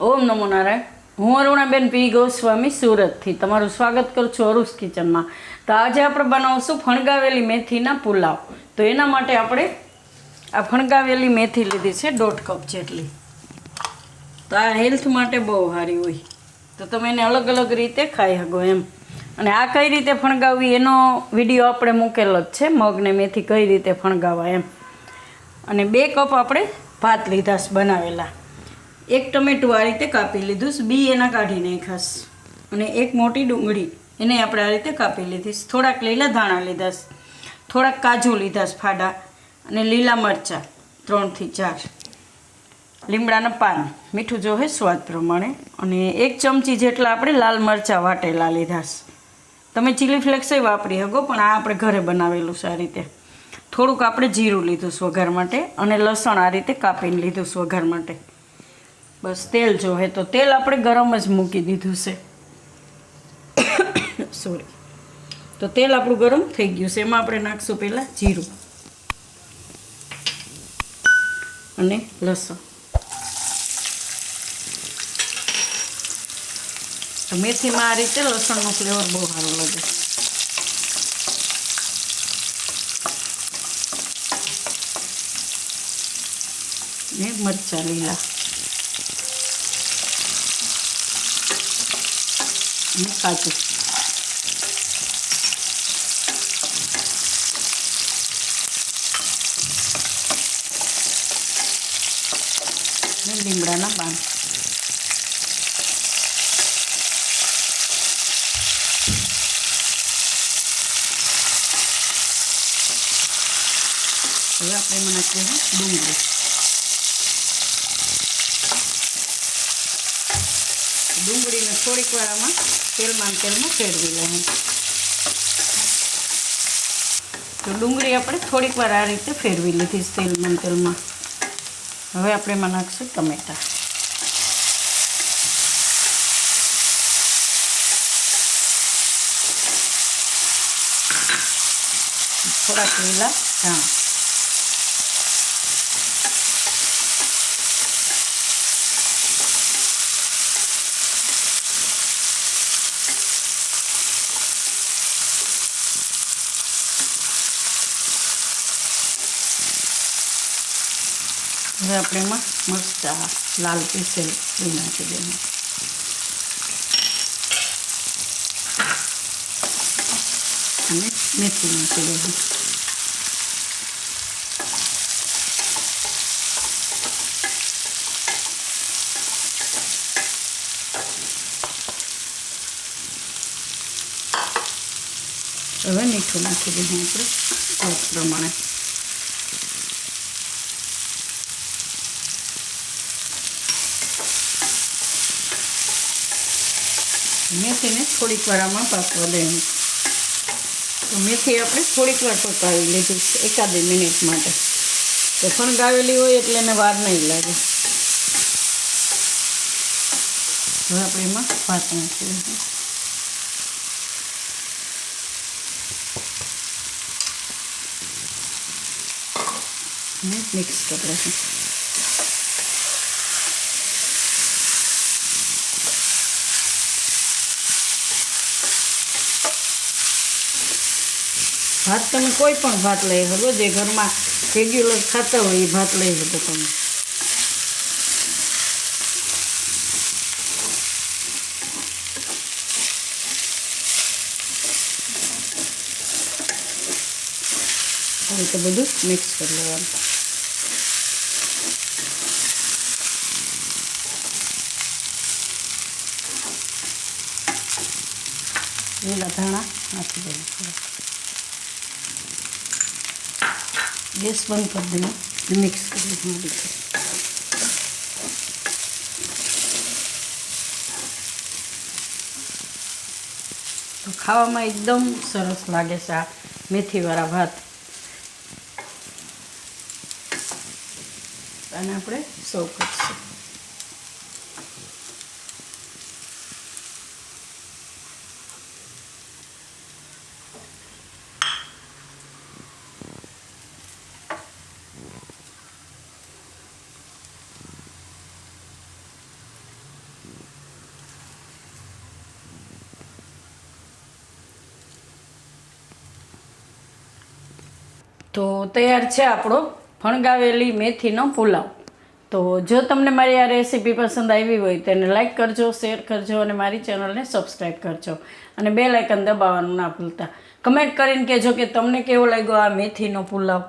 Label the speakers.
Speaker 1: ઓમ નમો નારાયણ. હું અરુણાબેન પી ગોસ્વામી સુરતથી તમારું સ્વાગત કરું છું અરુસ કિચનમાં. તો આજે આપણે બનાવશું ફણગાવેલી મેથીના પુલાવ. તો એના માટે આપણે આ ફણગાવેલી મેથી લીધી છે 1.5 કપ જેટલી. તો આ હેલ્થ માટે બહુ સારી હોય, તો તમે એને અલગ અલગ રીતે ખાઈ શકો એમ. અને આ કઈ રીતે ફણગાવવી એનો વિડીયો આપણે મૂકેલો જ છે, મગને મેથી કઈ રીતે ફણગાવવા એમ. અને 2 કપ આપણે ભાત લીધા છે બનાવેલા. 1 ટમેટું આ રીતે કાપી લીધું, બી એના કાઢી નાખાશ. અને 1 મોટી ડુંગળી એને આપણે આ રીતે કાપી લીધીશ. થોડાક લીલા ધાણા લીધા, થોડાક કાજુ લીધા ફાડા, અને લીલા મરચાં 3 થી 4, લીમડાના પાન, મીઠું જોહે સ્વાદ પ્રમાણે, અને 1 ચમચી જેટલા આપણે લાલ મરચાં વાટેલા લીધા. તમે ચીલી ફ્લેક્સ વાપરી શકો, પણ આ આપણે ઘરે બનાવેલું છે આ રીતે. થોડુંક આપણે જીરું લીધું વઘાર માટે, અને લસણ આ રીતે કાપીને લીધું વઘાર માટે. બસ તેલ જોહે તો તેલ આપણે ગરમ જ મૂકી દીધું છે. સોરી. તો તેલ આપણું ગરમ થઈ ગયું છે. એમાં આપણે નાખશું પહેલાં જીરું અને લસણ. તો મેથીમાં આ રીતે લસણનો ફ્લેવર બહુ સારો લાગે. ને મરચાં લીલા અને કાજુ. અને લીમડાના પાન. હવે આપણે એમાં નાખીશું ડુંગળી. ડુંગળીને થોડીક વાર આમાં તેલમાં ફેરવી લઈએ. તો ડુંગળી આપણે થોડીક વાર આ રીતે ફેરવી લીધી તેલમાં. હવે આપણે એમાં નાખીશું ટમેટાં. થોડાક લીલા ધાણા. હવે આપણે એમાં મરચાં લાલ પીસેલ એ નાખી દઈએ. અને મેથી નાખી દઈએ. હવે મીઠું નાખી દઈએ આપણે સ્વાદ પ્રમાણે. મેથીને થોડીક વાર આમાં પાકવા દઈએ. તો મેથી આપણે થોડીક વાર પકાવી લીધું છે, 1 મિનિટ માટે. તો ફણગાવેલી હોય એટલે એને વાર નહીં લાગે. હવે આપણે એમાં ભાત નાખી દઈએ. અને મિક્સ કરી દઈએ. ભાત તમે કોઈ પણ ભાત લઈ શકો, જે ઘરમાં રેગ્યુલર ખાતા હોય એ ભાત લઈ શકો તમે. હવે તો બધું મિક્સ કરી લેવાનું. લીલા ધાણા નાખી દઈએ. ગેસ બંધ કરી દઈએ. મિક્સ કરી દઈએ. તો ખાવામાં એકદમ સરસ લાગે છે આ મેથીવાળા ભાત. અને આપણે સર્વ કરીશું. તો તૈયાર છે આપણો ફણગાવેલી મેથીનો પુલાવ. તો જો તમને મારી આ રેસીપી પસંદ આવી હોય તેને લાઈક કરજો, શેર કરજો અને મારી ચેનલને સબસ્ક્રાઈબ કરજો અને બેલ આઇકન દબાવવાનું ના ભૂલતા. કમેન્ટ કરીને કહેજો કે તમને કેવો લાગ્યો આ મેથીનો પુલાવ.